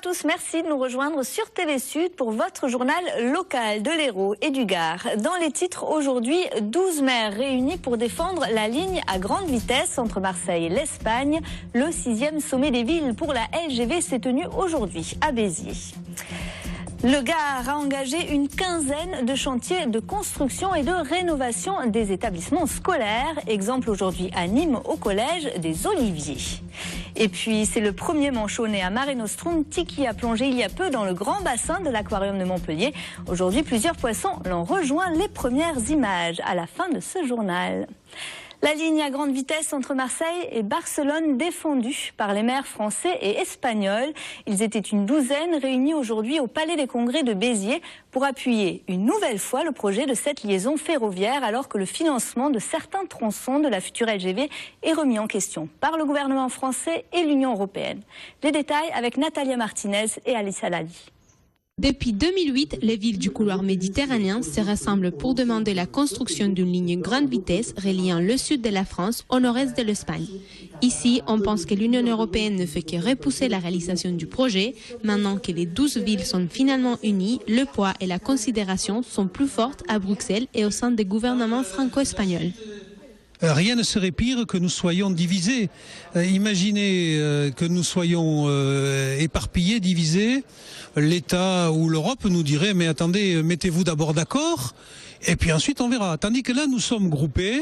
tous, merci de nous rejoindre sur TV Sud pour votre journal local de l'Hérault et du Gard. Dans les titres aujourd'hui, 12 maires réunis pour défendre la ligne à grande vitesse entre Marseille et l'Espagne. Le 6e sommet des villes pour la LGV s'est tenu aujourd'hui à Béziers. Le Gard a engagé une quinzaine de chantiers de construction et de rénovation des établissements scolaires. Exemple aujourd'hui à Nîmes au collège des Oliviers. Et puis c'est le premier manchot né à Mare Nostrum qui a plongé il y a peu dans le grand bassin de l'aquarium de Montpellier. Aujourd'hui plusieurs poissons l'ont rejoint. Les premières images à la fin de ce journal. La ligne à grande vitesse entre Marseille et Barcelone défendue par les maires français et espagnols. Ils étaient une douzaine réunis aujourd'hui au Palais des Congrès de Béziers pour appuyer une nouvelle fois le projet de cette liaison ferroviaire alors que le financement de certains tronçons de la future LGV est remis en question par le gouvernement français et l'Union européenne. Les détails avec Natalia Martinez et Alice Alali. Depuis 2008, les villes du couloir méditerranéen se rassemblent pour demander la construction d'une ligne grande vitesse reliant le sud de la France au nord-est de l'Espagne. Ici, on pense que l'Union européenne ne fait que repousser la réalisation du projet. Maintenant que les 12 villes sont finalement unies, le poids et la considération sont plus fortes à Bruxelles et au sein des gouvernements franco-espagnols. Rien ne serait pire que nous soyons divisés. Imaginez que nous soyons éparpillés, divisés. L'État ou l'Europe nous dirait mais attendez, mettez-vous d'abord d'accord et puis ensuite on verra. Tandis que là nous sommes groupés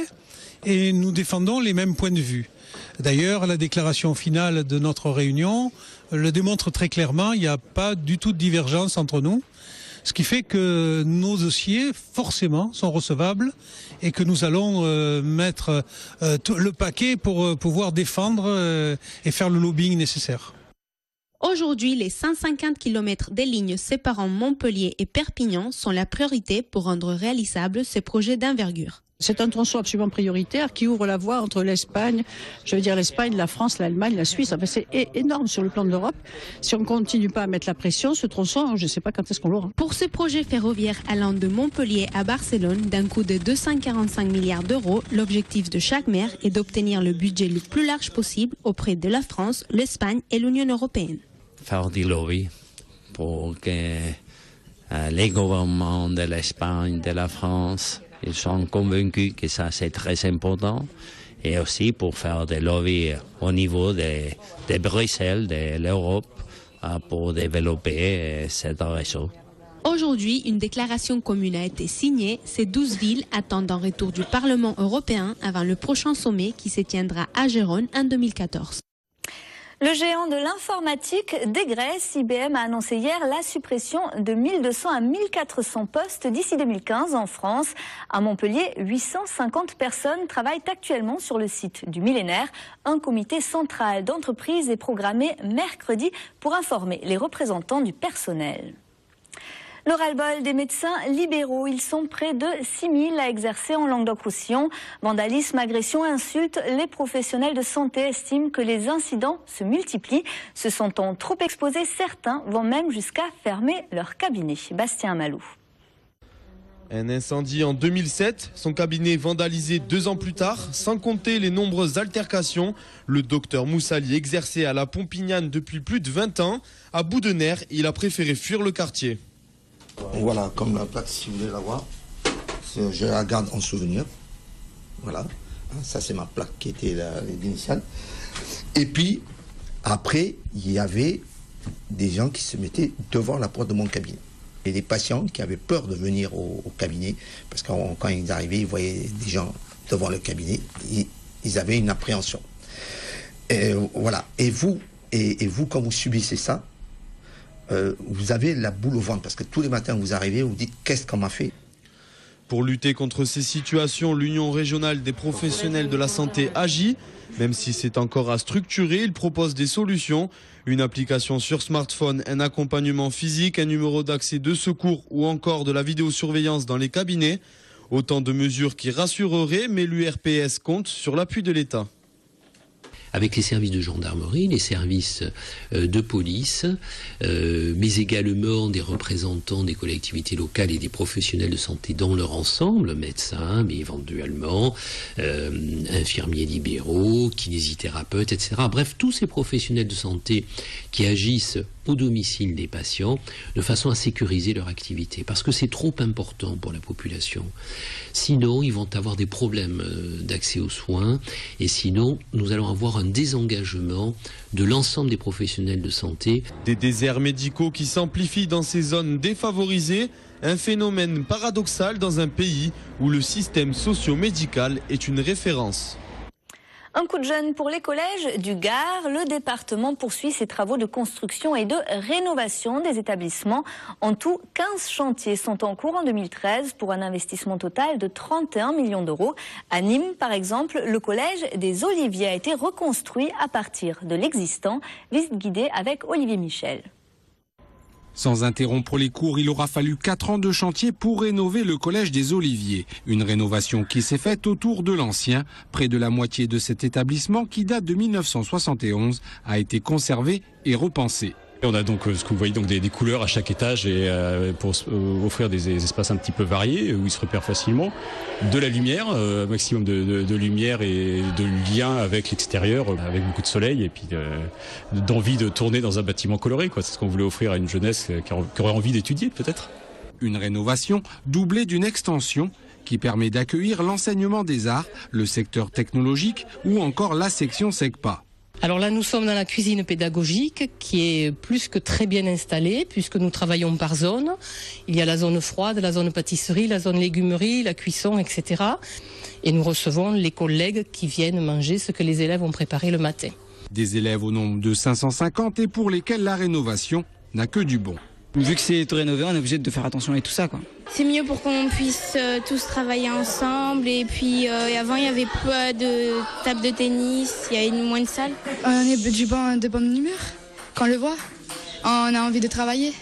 et nous défendons les mêmes points de vue. D'ailleurs la déclaration finale de notre réunion le démontre très clairement, il n'y a pas du tout de divergence entre nous. Ce qui fait que nos dossiers, forcément, sont recevables et que nous allons mettre le paquet pour pouvoir défendre et faire le lobbying nécessaire. Aujourd'hui, les 150 km des lignes séparant Montpellier et Perpignan sont la priorité pour rendre réalisable ces projets d'envergure. C'est un tronçon absolument prioritaire qui ouvre la voie entre l'Espagne, l'Espagne, la France, l'Allemagne, la Suisse. Enfin, c'est énorme sur le plan de l'Europe. Si on ne continue pas à mettre la pression, ce tronçon, je ne sais pas quand est-ce qu'on l'aura. Pour ce projet ferroviaire allant de Montpellier à Barcelone, d'un coût de 245 milliards d'euros, l'objectif de chaque maire est d'obtenir le budget le plus large possible auprès de la France, l'Espagne et l'Union européenne. Faire du lobby pour que les gouvernements de l'Espagne, de la France, ils sont convaincus que ça c'est très important et aussi pour faire des lobbies au niveau de Bruxelles, de l'Europe, pour développer cet réseau. Aujourd'hui, une déclaration commune a été signée. Ces 12 villes attendent un retour du Parlement européen avant le prochain sommet qui se tiendra à Gérone en 2014. Le géant de l'informatique dégraisse. IBM a annoncé hier la suppression de 1200 à 1400 postes d'ici 2015 en France. À Montpellier, 850 personnes travaillent actuellement sur le site du millénaire. Un comité central d'entreprise est programmé mercredi pour informer les représentants du personnel. Le ras-le-bol des médecins libéraux, ils sont près de 6000 à exercer en Languedoc-Roussillon. Vandalisme, agression, insultes, les professionnels de santé estiment que les incidents se multiplient. Se sentant trop exposés, certains vont même jusqu'à fermer leur cabinet. Bastien Malou. Un incendie en 2007, son cabinet vandalisé 2 ans plus tard, sans compter les nombreuses altercations. Le docteur Moussali exerçait à la Pompignane depuis plus de 20 ans. À bout de nerfs, il a préféré fuir le quartier. Voilà, comme la plaque, si vous voulez la voir, je la garde en souvenir. Voilà, ça c'est ma plaque qui était l'initiale. Et puis, après, il y avait des gens qui se mettaient devant la porte de mon cabinet. Et des patients qui avaient peur de venir au cabinet, parce que quand ils arrivaient, ils voyaient des gens devant le cabinet, ils avaient une appréhension. Et voilà, et vous, quand vous subissez ça, vous avez la boule au ventre parce que tous les matins vous arrivez, vous dites qu'est-ce qu'on m'a fait. Pour lutter contre ces situations, l'Union régionale des professionnels de la santé agit. Même si c'est encore à structurer, il propose des solutions. Une application sur smartphone, un accompagnement physique, un numéro d'accès de secours ou encore de la vidéosurveillance dans les cabinets. Autant de mesures qui rassureraient, mais l'URPS compte sur l'appui de l'État. avec les services de gendarmerie, les services de police, mais également des représentants des collectivités locales et des professionnels de santé dans leur ensemble, médecins, mais éventuellement infirmiers libéraux, kinésithérapeutes, etc. Bref, tous ces professionnels de santé qui agissent au domicile des patients de façon à sécuriser leur activité, parce que c'est trop important pour la population. Sinon, ils vont avoir des problèmes d'accès aux soins, et sinon, nous allons avoir un désengagement de l'ensemble des professionnels de santé. Des déserts médicaux qui s'amplifient dans ces zones défavorisées, un phénomène paradoxal dans un pays où le système socio-médical est une référence. Un coup de jeune pour les collèges du Gard. Le département poursuit ses travaux de construction et de rénovation des établissements. En tout, 15 chantiers sont en cours en 2013 pour un investissement total de 31 millions d'euros. À Nîmes, par exemple, le collège des Oliviers a été reconstruit à partir de l'existant. Visite guidée avec Olivier Michel. Sans interrompre les cours, il aura fallu 4 ans de chantier pour rénover le collège des Oliviers. Une rénovation qui s'est faite autour de l'ancien. Près de la moitié de cet établissement, qui date de 1971, a été conservé et repensé. On a donc ce que vous voyez, donc des couleurs à chaque étage et pour offrir des espaces un petit peu variés où ils se repèrent facilement. De la lumière, maximum de lumière et de lien avec l'extérieur, avec beaucoup de soleil et puis d'envie de tourner dans un bâtiment coloré. C'est ce qu'on voulait offrir à une jeunesse qui aurait envie d'étudier peut-être. Une rénovation doublée d'une extension qui permet d'accueillir l'enseignement des arts, le secteur technologique ou encore la section SECPA. Alors là, nous sommes dans la cuisine pédagogique qui est plus que très bien installée puisque nous travaillons par zone. Il y a la zone froide, la zone pâtisserie, la zone légumerie, la cuisson, etc. Et nous recevons les collègues qui viennent manger ce que les élèves ont préparé le matin. Des élèves au nombre de 550 et pour lesquels la rénovation n'a que du bon. Vu que c'est tout rénové, on est obligé de faire attention à tout ça, quoi. C'est mieux pour qu'on puisse tous travailler ensemble. Et puis avant, il n'y avait pas de table de tennis, il y avait moins de salles. On est de bonne humeur quand on le voit. On a envie de travailler.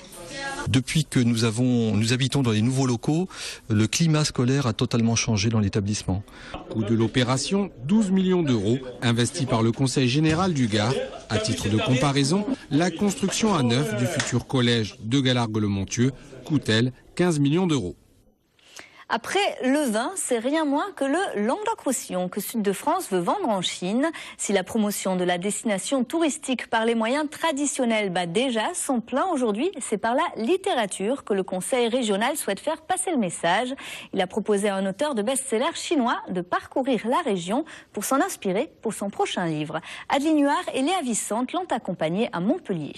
Depuis que nous habitons dans les nouveaux locaux, le climat scolaire a totalement changé dans l'établissement. Coût de l'opération, 12 millions d'euros, investis par le Conseil général du Gard. À titre de comparaison, la construction à neuf du futur collège de Galargues-le-Montieux coûte-t-elle 15 millions d'euros. Après le vin, c'est rien moins que le Languedoc-Roussillon que Sud de France veut vendre en Chine. Si la promotion de la destination touristique par les moyens traditionnels bat déjà son plein aujourd'hui, c'est par la littérature que le Conseil régional souhaite faire passer le message. Il a proposé à un auteur de best-seller chinois de parcourir la région pour s'en inspirer pour son prochain livre. Adeline Huard et Léa Vicente l'ont accompagné à Montpellier.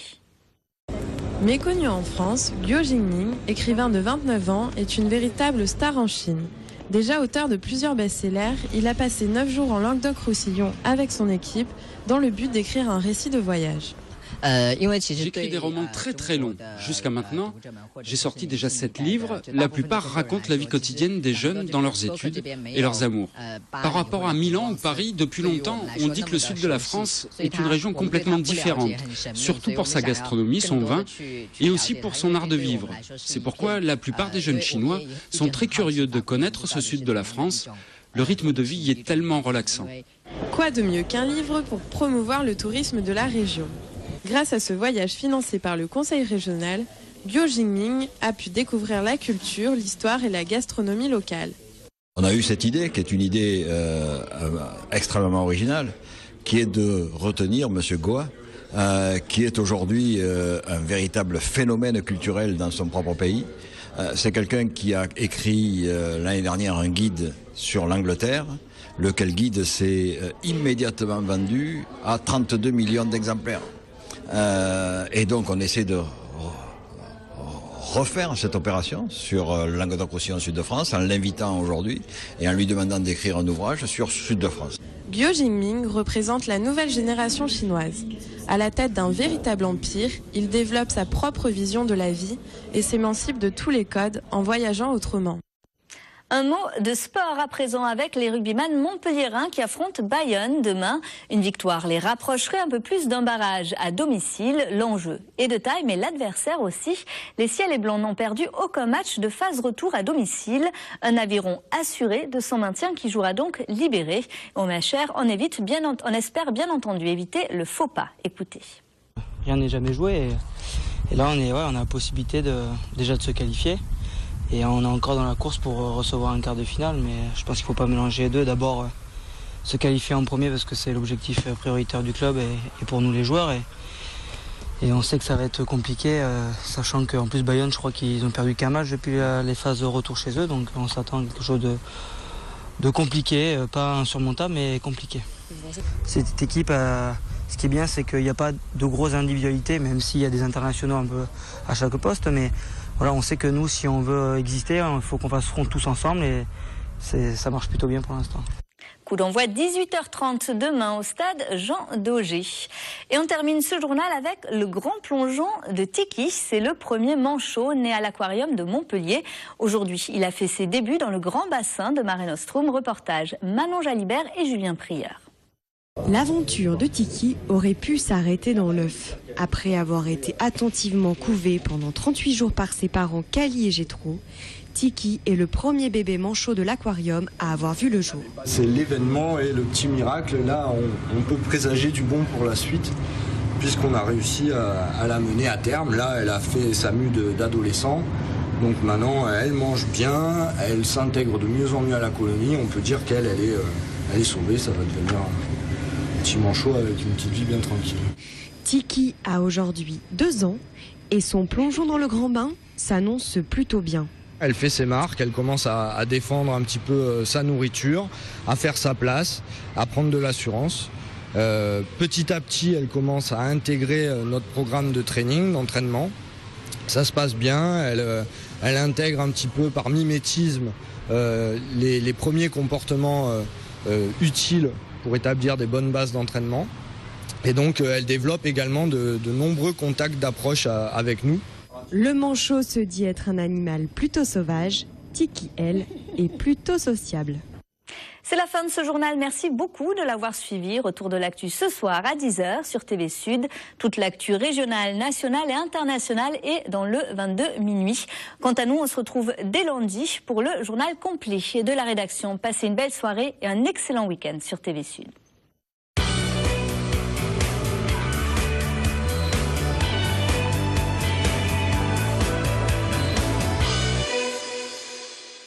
Méconnu en France, Guo Jingming, écrivain de 29 ans, est une véritable star en Chine. Déjà auteur de plusieurs best-sellers, il a passé 9 jours en Languedoc-Roussillon avec son équipe dans le but d'écrire un récit de voyage. J'écris des romans très longs. Jusqu'à maintenant, j'ai sorti déjà 7 livres. La plupart racontent la vie quotidienne des jeunes dans leurs études et leurs amours. Par rapport à Milan ou Paris, depuis longtemps, on dit que le sud de la France est une région complètement différente, surtout pour sa gastronomie, son vin et aussi pour son art de vivre. C'est pourquoi la plupart des jeunes Chinois sont très curieux de connaître ce sud de la France. Le rythme de vie y est tellement relaxant. Quoi de mieux qu'un livre pour promouvoir le tourisme de la région ? Grâce à ce voyage financé par le Conseil régional, Guo Jingming a pu découvrir la culture, l'histoire et la gastronomie locale. On a eu cette idée, qui est une idée extrêmement originale, qui est de retenir M. Guo, qui est aujourd'hui un véritable phénomène culturel dans son propre pays. C'est quelqu'un qui a écrit l'année dernière un guide sur l'Angleterre, lequel guide s'est immédiatement vendu à 32 millions d'exemplaires. Et donc on essaie de refaire cette opération sur Languedoc-Roussillon Sud de France en l'invitant aujourd'hui et en lui demandant d'écrire un ouvrage sur Sud de France. Guo Jingming représente la nouvelle génération chinoise. À la tête d'un véritable empire, il développe sa propre vision de la vie et s'émancipe de tous les codes en voyageant autrement. Un mot de sport à présent avec les rugbyman montpelliérains qui affrontent Bayonne demain. Une victoire les rapprocherait un peu plus d'un barrage à domicile. L'enjeu est de taille, mais l'adversaire aussi. Les Ciels et Blancs n'ont perdu aucun match de phase retour à domicile. Un aviron assuré de son maintien qui jouera donc libéré. Au Macher, on espère bien entendu éviter le faux pas. Écoutez. Rien n'est jamais joué et là on a la possibilité déjà de se qualifier. Et on est encore dans la course pour recevoir un quart de finale, mais je pense qu'il ne faut pas mélanger les deux. D'abord, se qualifier en premier parce que c'est l'objectif prioritaire du club et pour nous les joueurs. Et on sait que ça va être compliqué, sachant qu'en plus Bayonne, je crois qu'ils ont perdu qu'un match depuis les phases de retour chez eux. Donc on s'attend à quelque chose de compliqué, pas insurmontable, mais compliqué. Cette équipe, ce qui est bien, c'est qu'il n'y a pas de grosses individualités, même s'il y a des internationaux un peu à chaque poste. Mais voilà, on sait que nous, si on veut exister, il faut qu'on fasse front tous ensemble et ça marche plutôt bien pour l'instant. Coup d'envoi 18h30 demain au stade Jean Daugé. Et on termine ce journal avec le grand plongeon de Tiki. C'est le premier manchot né à l'aquarium de Montpellier. Aujourd'hui, il a fait ses débuts dans le grand bassin de Mare Nostrum. Reportage Manon Jalibert et Julien Prieur. L'aventure de Tiki aurait pu s'arrêter dans l'œuf. Après avoir été attentivement couvé pendant 38 jours par ses parents Cali et Gétro, Tiki est le premier bébé manchot de l'aquarium à avoir vu le jour. C'est l'événement et le petit miracle. Là, on peut présager du bon pour la suite, puisqu'on a réussi à la mener à terme. Là, elle a fait sa mue d'adolescent. Donc maintenant, elle mange bien, elle s'intègre de mieux en mieux à la colonie. On peut dire qu'elle est sauvée, ça va devenir un petit manchot avec une petite vie bien tranquille. Tiki a aujourd'hui 2 ans et son plongeon dans le grand bain s'annonce plutôt bien. Elle fait ses marques, elle commence à défendre un petit peu sa nourriture, à faire sa place, à prendre de l'assurance. Petit à petit, elle commence à intégrer notre programme de training, d'entraînement. Ça se passe bien, elle intègre un petit peu par mimétisme les premiers comportements utiles pour établir des bonnes bases d'entraînement. Et donc elle développe également de nombreux contacts d'approche avec nous. Le manchot se dit être un animal plutôt sauvage. Tiki, elle, est plutôt sociable. C'est la fin de ce journal. Merci beaucoup de l'avoir suivi. Retour de l'actu ce soir à 10h sur TV Sud. Toute l'actu régionale, nationale et internationale est dans le 22 minuit. Quant à nous, on se retrouve dès lundi pour le journal complet de la rédaction. Passez une belle soirée et un excellent week-end sur TV Sud.